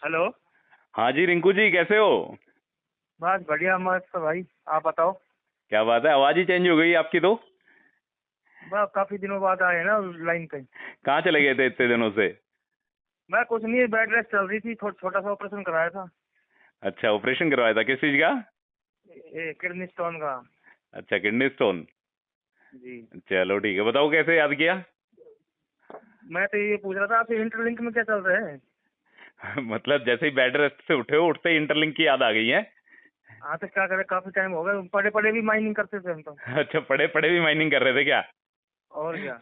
Hello. हाँ जी रिंकू जी, कैसे हो? बस बढ़िया मस्त भाई। आप बताओ। क्या बात है, आवाज ही चेंज हो गई आपकी तो। बस काफी दिनों बाद आए ना लाइन पे। कहाँ चले गए थे इतने दिनों से? मैं कुछ नहीं, बेड रेस्ट चल रही थी, छोटा सा ऑपरेशन कराया था। अच्छा, ऑपरेशन करवाया था, किस चीज का? किडनी स्टोन का। अच्छा, किडनी स्टोन। जी। चलो ठीक है, बताओ कैसे याद किया? मैं तो ये पूछ रहा था आपके इंटरलिंक में क्या चल रहा है। मतलब जैसे ही बेड रेस्ट से उठे हो, उठते ही इंटरलिंक की याद आ गई है? हाँ तो क्या करें, काफी टाइम हो गया, पढ़े पढ़े भी माइनिंग करते थे हम तो। अच्छा, पढ़े पढ़े भी माइनिंग कर रहे थे क्या? और क्या।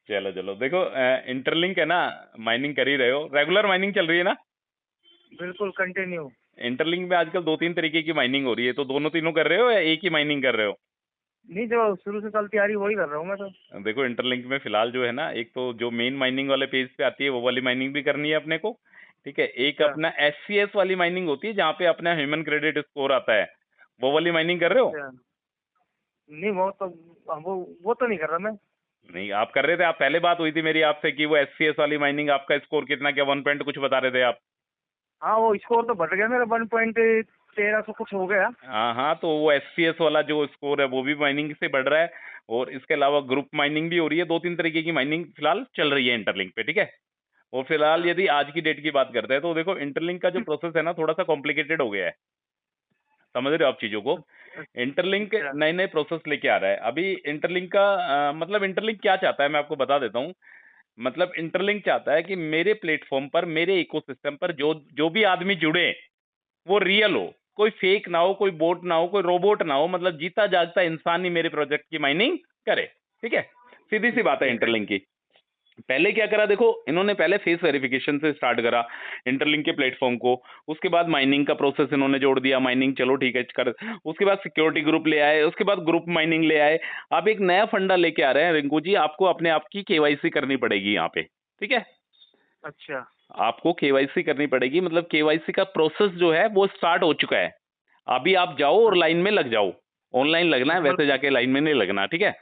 चलो चलो, देखो इंटरलिंक है ना। माइनिंग कर ही रहे हो, रेगुलर माइनिंग चल रही है ना? बिल्कुल कंटिन्यू। इंटरलिंक में आजकल दो तीन तरीके की माइनिंग हो रही है, तो दोनों तीनों कर रहे हो या एक ही माइनिंग कर रहे हो? नहीं, जो शुरू से चलती आ रही वही कर रहा हूँ मैं तो। देखो इंटरलिंक में फिलहाल जो है ना, एक तो जो मेन माइनिंग वाले पेज पे आती है वो वाली माइनिंग भी करनी है अपने को। ठीक है, एक अच्छा। अपना एससीएस वाली माइनिंग होती है जहाँ पे अपना ह्यूमन क्रेडिट स्कोर आता है। वो वाली माइनिंग कर रहे हो? अच्छा। नहीं वो तो, वो तो नहीं कर रहा मैं। नहीं, आप कर रहे थे, आप पहले बात हुई थी मेरी आपसे कि वो एससीएस वाली माइनिंग आपका स्कोर कितना, क्या 1 पॉइंट कुछ बता रहे थे आप? हाँ वो स्कोर तो बढ़ गया मेरा, 1.13 सौ कुछ हो गया। हाँ हाँ, तो वो एससीएस वाला जो स्कोर है वो भी माइनिंग से बढ़ रहा है। और इसके अलावा ग्रुप माइनिंग भी हो रही है, दो तीन तरीके की माइनिंग फिलहाल चल रही है इंटरलिंक पे। ठीक है। और फिलहाल अच्छा। यदि आज की डेट की बात करते हैं तो देखो इंटरलिंक का जो प्रोसेस है ना, थोड़ा सा कॉम्प्लिकेटेड हो गया है। समझ रहे हो आप चीजों को? इंटरलिंक अच्छा। नए नए प्रोसेस लेके आ रहा है अभी। इंटरलिंक का मतलब इंटरलिंक क्या चाहता है मैं आपको बता देता हूँ। मतलब इंटरलिंक चाहता है कि मेरे प्लेटफॉर्म पर, मेरे इकोसिस्टम पर जो जो भी आदमी जुड़े वो रियल हो, कोई फेक ना हो, कोई बोट ना हो, कोई रोबोट ना हो, मतलब जीता जागता इंसान ही मेरे प्रोजेक्ट की माइनिंग करे। ठीक है, सीधी सी बात है ठीक है। इंटरलिंक की। पहले क्या करा देखो, इन्होंने पहले फेस वेरिफिकेशन से स्टार्ट करा इंटरलिंक के प्लेटफॉर्म को। उसके बाद माइनिंग का प्रोसेस इन्होंने जोड़ दिया, माइनिंग चलो ठीक है कर। उसके बाद सिक्योरिटी ग्रुप ले आए, उसके बाद ग्रुप माइनिंग ले आए। अब एक नया फंडा लेके आ रहे हैं रिंकू जी, आपको अपने आप की केवाईसी करनी पड़ेगी यहाँ पे। ठीक है, अच्छा। आपको केवाईसी करनी पड़ेगी, मतलब केवाईसी का प्रोसेस जो है वो स्टार्ट हो चुका है। अभी आप जाओ और लाइन में लग जाओ। ऑनलाइन लगना है, मतलब वैसे जाके लाइन में नहीं लगना। ठीक है।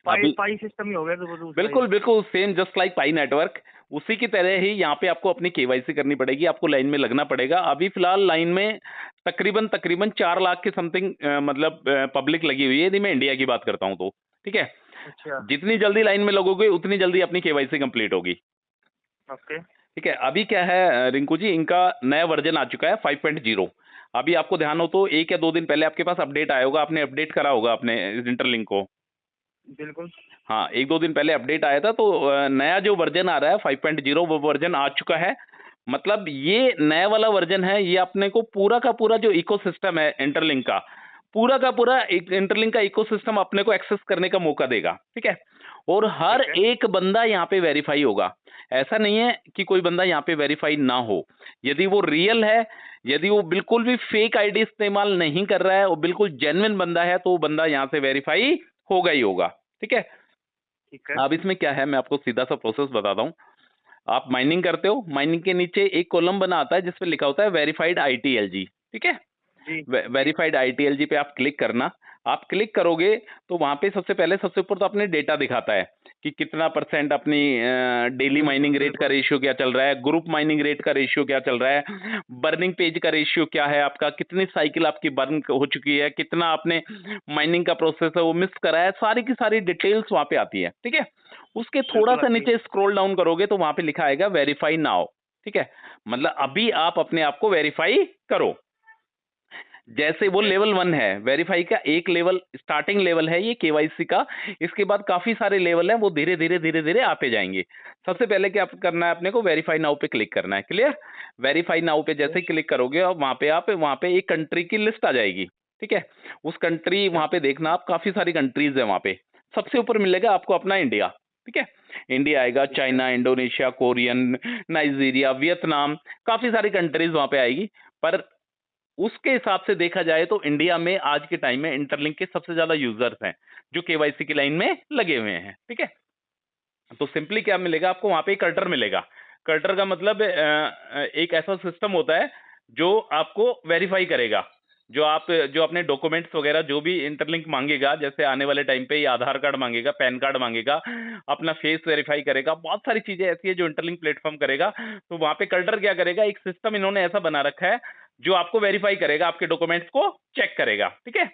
पाई अभी पाई सिस्टम ही हो गया तो दूसरा ये। बिल्कुल बिल्कुल सेम जस्ट लाइक पाई नेटवर्क। उसी की तरह ही यहाँ पे आपको अपनी केवाईसी करनी पड़ेगी, आपको लाइन में लगना पड़ेगा। अभी फिलहाल लाइन में तकरीबन तकरीबन 4 लाख के समथिंग मतलब पब्लिक लगी हुई है, यदि मैं इंडिया की बात करता हूँ तो। ठीक है। अच्छा। जितनी जल्दी लाइन में लगोगे उतनी जल्दी अपनी केवाईसी कंप्लीट होगी। ओके। ठीक है, अभी क्या है रिंकू जी, इनका नया वर्जन आ चुका है 5.0। अभी आपको ध्यान हो तो 1 या 2 दिन पहले आपके पास अपडेट आया होगा, आपने अपडेट करा होगा अपने इंटरलिंक को। बिल्कुल। हाँ, 1 2 दिन पहले अपडेट आया था, तो नया जो वर्जन आ रहा है 5.0 वो वर्जन आ चुका है। मतलब ये नया वाला वर्जन है, ये अपने को पूरा का पूरा जो इकोसिस्टम है इंटरलिंक का पूरा इंटरलिंक का इकोसिस्टम अपने को एक्सेस करने का मौका देगा। ठीक है। और हर ठीक है। एक बंदा यहाँ पे वेरीफाई होगा। ऐसा नहीं है कि कोई बंदा यहाँ पे वेरीफाई ना हो। यदि वो रियल है, यदि वो बिल्कुल भी फेक आईडी इस्तेमाल नहीं कर रहा है, वो बिल्कुल जेन्युइन बंदा है, तो वो बंदा यहाँ से वेरीफाई होगा ही होगा। ठीक है। ठीक है। अब इसमें क्या है, मैं आपको सीधा सा प्रोसेस बताता हूँ। आप माइनिंग करते हो, माइनिंग के नीचे एक कॉलम बना आता है जिसपे लिखा होता है वेरीफाइड आईटीएलजी। ठीक है। जी। जी। वेरीफाइड आईटीएलजी पे आप क्लिक करना। आप क्लिक करोगे तो वहां पे सबसे पहले सबसे ऊपर तो अपने डेटा दिखाता है कि कितना परसेंट अपनी डेली बिल्कुल माइनिंग रेट का बिल्कुल। रेशियो क्या चल रहा है, ग्रुप माइनिंग रेट का रेशियो क्या चल रहा है, बर्निंग पेज का रेशियो क्या है आपका, कितनी साइकिल आपकी बर्न हो चुकी है, कितना आपने माइनिंग का प्रोसेस है वो मिस करा है, सारी की सारी डिटेल्स वहां पे आती है। ठीक है। उसके थोड़ा बिल्कुल सा आती है। नीचे स्क्रॉल डाउन करोगे तो वहां पे लिखा आएगा वेरीफाई नाउ। ठीक है। मतलब अभी आप अपने आप को वेरीफाई करो। जैसे वो ठीक है। लेवल 1 है वेरीफाई का, एक लेवल स्टार्टिंग लेवल है ये केवाईसी का। इसके बाद काफी सारे लेवल हैं, वो धीरे धीरे धीरे धीरे आते जाएंगे। सबसे पहले क्या करना है अपने को, वेरीफाई नाउ पे क्लिक करना है। क्लियर? वेरीफाई नाउ पे ठीक है। जैसे क्लिक करोगे और वहां पे एक कंट्री की लिस्ट आ जाएगी। ठीक है। उस कंट्री ठीक है। वहां पे देखना आप, काफी सारी कंट्रीज है वहां पे। सबसे ऊपर मिलेगा आपको अपना इंडिया। ठीक है। इंडिया आएगा, ठीक है। China, Indonesia, Korean, Nigeria, Vietnam, काफी सारी कंट्रीज वहां पे आएगी। पर उसके हिसाब से देखा जाए तो इंडिया में आज के टाइम में इंटरलिंक के सबसे ज्यादा यूजर्स हैं जो केवाईसी की लाइन में लगे हुए हैं। ठीक है। तो सिंपली क्या मिलेगा आपको, वहां पे एक कर्टर मिलेगा। कर्टर का मतलब एक ऐसा सिस्टम होता है जो आपको वेरीफाई करेगा। जो अपने डॉक्यूमेंट्स वगैरह जो भी इंटरलिंक मांगेगा, जैसे आने वाले टाइम पे ये आधार कार्ड मांगेगा, पैन कार्ड मांगेगा, अपना फेस वेरीफाई करेगा, बहुत सारी चीजें ऐसी है जो इंटरलिंक प्लेटफॉर्म करेगा। तो वहां पे कल्टर क्या करेगा, एक सिस्टम इन्होंने ऐसा बना रखा है जो आपको वेरीफाई करेगा, आपके डॉक्यूमेंट्स को चेक करेगा। ठीक है,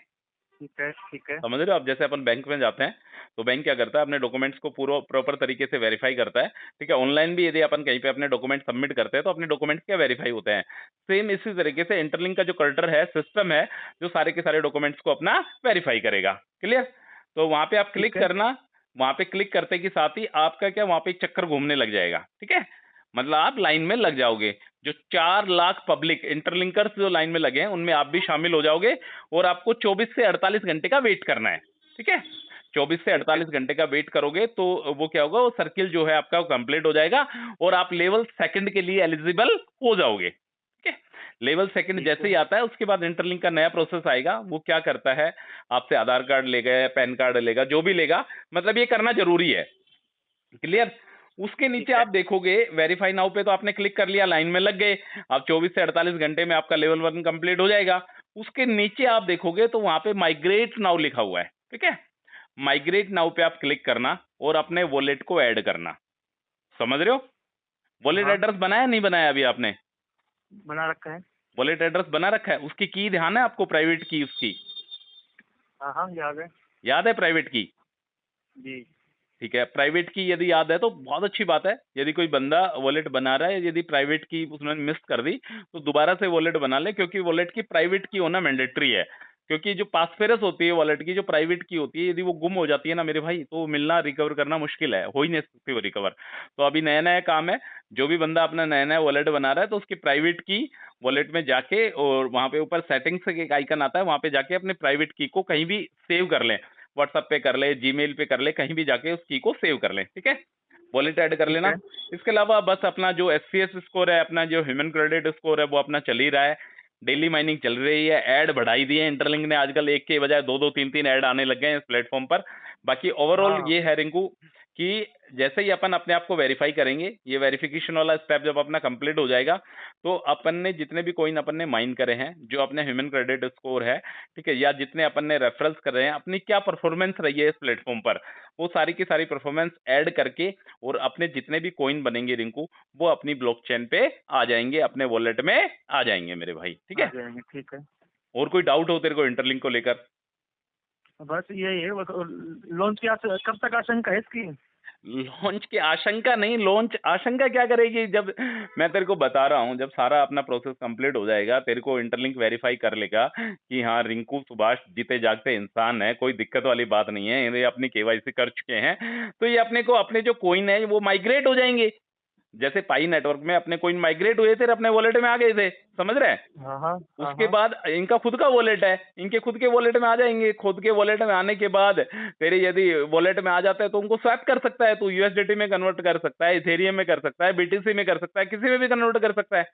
ठीक है, ठीक है। समझ रहे हो आप? जैसे अपन बैंक में जाते हैं तो बैंक क्या करता है, अपने डॉक्यूमेंट्स को पूरा प्रॉपर तरीके से वेरीफाई करता है। ठीक है, ऑनलाइन भी यदि अपन कहीं पे अपने डॉक्यूमेंट सबमिट करते हैं तो अपने डॉक्यूमेंट्स क्या वेरीफाई होते हैं। सेम इसी तरीके से इंटरलिंक का जो कल्टर है, सिस्टम है, जो सारे के सारे डॉक्यूमेंट्स को अपना वेरीफाई करेगा। क्लियर? तो वहां पे आप क्लिक ठीक है। करना, वहां पे क्लिक करते के साथ ही आपका क्या, वहां पे एक चक्कर घूमने लग जाएगा। ठीक है, मतलब आप लाइन में लग जाओगे। जो 4 लाख पब्लिक इंटरलिंकर्स जो लाइन में लगे हैं उनमें आप भी शामिल हो जाओगे, और आपको 24 से 48 घंटे का वेट करना है। ठीक है, 24 से 48 घंटे का वेट करोगे तो वो क्या होगा, वो सर्किल जो है आपका कंप्लीट हो जाएगा और आप लेवल सेकंड के लिए एलिजिबल हो जाओगे। ठीक है, लेवल सेकंड ठीक जैसे है। ही आता है उसके बाद इंटरलिंक का नया प्रोसेस आएगा। वो क्या करता है, आपसे आधार कार्ड लेगा या पैन कार्ड लेगा, जो भी लेगा, मतलब ये करना जरूरी है। क्लियर? उसके नीचे ठीक है। आप देखोगे वेरीफाई नाउ पे तो आपने क्लिक कर लिया, लाइन में लग गए। अब 24 से 48 घंटे में आपका लेवल 1 कंप्लीट हो जाएगा। उसके नीचे आप देखोगे तो वहां पे माइग्रेट नाउ लिखा हुआ है। ठीक है, माइग्रेट नाउ पे आप क्लिक करना और अपने वॉलेट को ऐड करना। समझ रहे हो? वॉलेट हाँ, एड्रेस बनाया नहीं बनाया अभी आपने? बना रखा है। वॉलेट एड्रेस बना रखा है, उसकी की ध्यान है आपको, प्राइवेट की उसकी हाँ हाँ, याद है। याद है? प्राइवेट की, जी। ठीक है, प्राइवेट की यदि याद है तो बहुत अच्छी बात है। यदि कोई बंदा वॉलेट बना रहा है, यदि प्राइवेट की उसने मिस कर दी तो दोबारा से वॉलेट बना ले, क्योंकि वॉलेट की प्राइवेट की होना मैंडेटरी है। क्योंकि जो पासफेरस होती है वॉलेट की, जो प्राइवेट की होती है, यदि वो गुम हो जाती है ना मेरे भाई, तो मिलना, रिकवर करना मुश्किल है, हो ही नहीं सकती वो रिकवर। तो अभी नया नया काम है, जो भी बंदा अपना नया नया वॉलेट बना रहा है तो उसकी प्राइवेट की वॉलेट में जाके, और वहां पे ऊपर सेटिंग्स का एक आइकन आता है, वहां पे जाके अपने प्राइवेट की को कहीं भी सेव कर लें। व्हाट्सएप पे कर ले, जीमेल पे कर ले, कहीं भी जाके उस की को सेव कर लें। ठीक है, वॉलेट ऐड कर ठीक लेना। है। इसके अलावा बस अपना जो एससीएस स्कोर है, अपना जो ह्यूमन क्रेडिट स्कोर है, वो अपना चल ही रहा है। डेली माइनिंग चल रही है, ऐड बढ़ाई दी है इंटरलिंक ने, आजकल एक के बजाय दो दो तीन तीन ऐड आने लग गए हैं इस प्लेटफॉर्म पर। बाकी ओवरऑल हाँ। ये है रिंकू कि जैसे ही अपन अपने आप को वेरीफाई करेंगे, ये वेरिफिकेशन वाला स्टेप जब अपना कंप्लीट हो जाएगा, तो अपन ने जितने भी कॉइन अपन ने माइन करे हैं, जो अपने ह्यूमन क्रेडिट स्कोर है, ठीक है, या जितने अपन ने रेफरल्स कर रहे हैं, अपनी क्या परफॉर्मेंस रही है इस प्लेटफॉर्म पर, वो सारी की सारी परफॉर्मेंस ऐड करके और अपने जितने भी कॉइन बनेंगे रिंकू, वो अपनी ब्लॉकचेन पे आ जाएंगे, अपने वॉलेट में आ जाएंगे मेरे भाई। ठीक आ है, जाएंगे, ठीक है। और कोई डाउट हो तेरे को इंटरलिंक को लेकर? बस यही है, लॉन्च की कब तक आशंका है इसकी? लॉन्च की आशंका नहीं, लॉन्च आशंका क्या करेगी, जब मैं तेरे को बता रहा हूं, जब सारा अपना प्रोसेस कंप्लीट हो जाएगा, तेरे को इंटरलिंक वेरीफाई कर लेगा कि हाँ रिंकू सुभाष जीते जागते इंसान है, कोई दिक्कत वाली बात नहीं है, ये अपनी केवाईसी कर चुके हैं, तो ये अपने को अपने जो कोइन है वो माइग्रेट हो जाएंगे। जैसे पाई नेटवर्क में अपने कोइन माइग्रेट हुए थे, अपने वॉलेट में आ गए थे, समझ रहे हैं? हाँ हाँ हाँ उसके हाँ। बाद इनका खुद का वॉलेट है, इनके खुद के वॉलेट में आ जाएंगे। खुद के वॉलेट में आने के बाद तेरे यदि वॉलेट में आ जाता है तो उनको स्वैप कर सकता है, तो यूएसडीटी में कन्वर्ट कर सकता है, इथेरियम में कर सकता है, बीटीसी में कर सकता है, किसी में भी कन्वर्ट कर सकता है।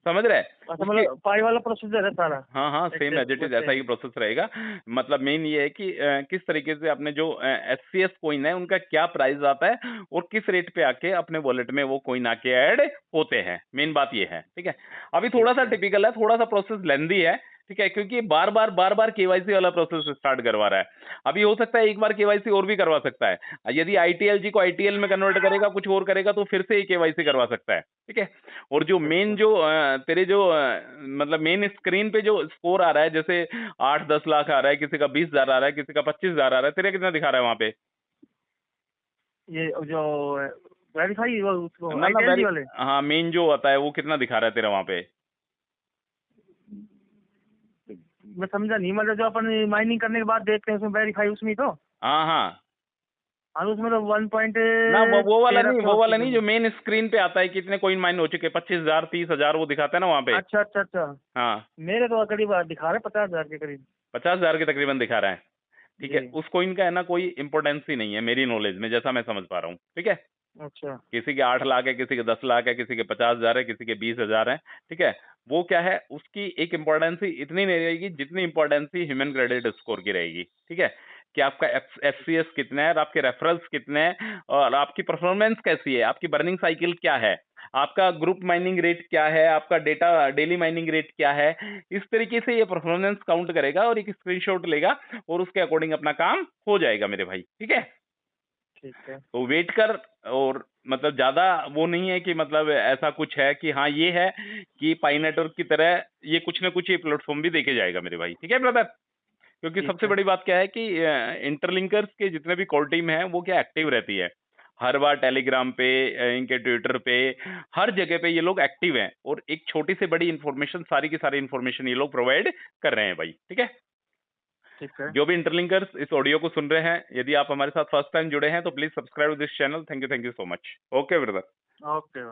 समझ रहे हैं? अच्छा, उसके मतलब पाई वाला प्रोसीजर है सारा? हाँ हाँ, सेम एज इट इज ऐसा ही प्रोसेस रहेगा। मतलब मेन ये है कि किस तरीके से अपने जो एससीएस कॉइन है उनका क्या प्राइस आता है और किस रेट पे आके अपने वॉलेट में वो कॉइन आके ऐड होते हैं, मेन बात ये है। ठीक है, अभी थोड़ा सा ठीक है। टिपिकल है, थोड़ा सा प्रोसेस लेंदी है। ठीक है, क्योंकि बार बार केवाईसी वाला प्रोसेस स्टार्ट करवा रहा है। अभी हो सकता है एक बार केवाईसी और भी करवा सकता है, यदि आईटीएलजी को आईटीएल में कन्वर्ट करेगा, कुछ और करेगा, तो फिर से केवाईसी करवा सकता है। ठीक है, और जो अच्छा मेन अच्छा। जो तेरे जो मतलब मेन स्क्रीन पे जो स्कोर आ रहा है, जैसे 8-10 लाख आ रहा है, किसी का 20,000 आ रहा है, किसी का 25,000 आ रहा है, तेरे कितना दिखा रहा है वहां पे? ये जो वेरीफाई उसको ना ना, आईटीएलजी वेरी, वाले? हाँ, मेन जो होता है वो कितना दिखा रहा है तेरा वहां पे? मैं समझा नहीं, मतलब जो अपन माइनिंग करने के बाद देखते हैं उसमें वेरीफाई, उसमें तो हाँ हाँ, हाँ, उसमें तो वन पॉइंट ना वो वाला तेरह नहीं, सौ वो वाला अस्सी नहीं, जो मेन स्क्रीन पे आता है कितने कोइन माइन हो चुके, 25,000 30,000 वो दिखाता है ना वहां पे। अच्छा अच्छा अच्छा। हाँ, मेरे तो करीब दिखा रहे 50,000 के करीब। 50,000 के तकरीबन दिखा रहा है। ठीक है, जी। उस कोइन का है ना कोई इंपोर्टेंस ही नहीं है मेरी नॉलेज में, जैसा मैं समझ पा रहा हूँ। ठीक है, अच्छा। किसी के 8 लाख है, किसी के 10 लाख है, किसी के 50,000 है, किसी के 20,000 है। ठीक है, वो क्या है, उसकी एक इंपॉर्टेंस ही इतनी नहीं रहेगी जितनी इंपॉर्टेंस ही ह्यूमन क्रेडिट स्कोर की रहेगी। ठीक है, कि आपका एफसीएस कितना है और आपके रेफरल्स कितने हैं और आपकी परफॉर्मेंस कैसी है, आपकी बर्निंग साइकिल क्या है, आपका ग्रुप माइनिंग रेट क्या है, आपका डेटा डेली माइनिंग रेट क्या है, इस तरीके से ये परफॉर्मेंस काउंट करेगा और एक स्क्रीनशॉट लेगा और उसके अकॉर्डिंग अपना काम हो जाएगा मेरे भाई, ठीक है। ठीक है। तो वेट कर, और मतलब ज्यादा वो नहीं है कि मतलब ऐसा कुछ है कि हाँ ये है कि पाई नेटवर्क की तरह ये कुछ ना कुछ ये प्लेटफॉर्म भी देके जाएगा मेरे भाई, ठीक है ब्रदर। क्योंकि ठीक सबसे है। बड़ी बात क्या है कि इंटरलिंकर्स के जितने भी कॉल टीम है वो क्या एक्टिव रहती है, हर बार टेलीग्राम पे, इनके ट्विटर पे, हर जगह पे ये लोग एक्टिव हैं और एक छोटी से बड़ी इंफॉर्मेशन, सारी की सारी इंफॉर्मेशन ये लोग प्रोवाइड कर रहे हैं भाई, ठीक है। ठीक है। जो भी इंटरलिंकर्स इस ऑडियो को सुन रहे हैं, यदि आप हमारे साथ फर्स्ट टाइम जुड़े हैं तो please subscribe this channel. Thank you so much. Okay brother. Okay.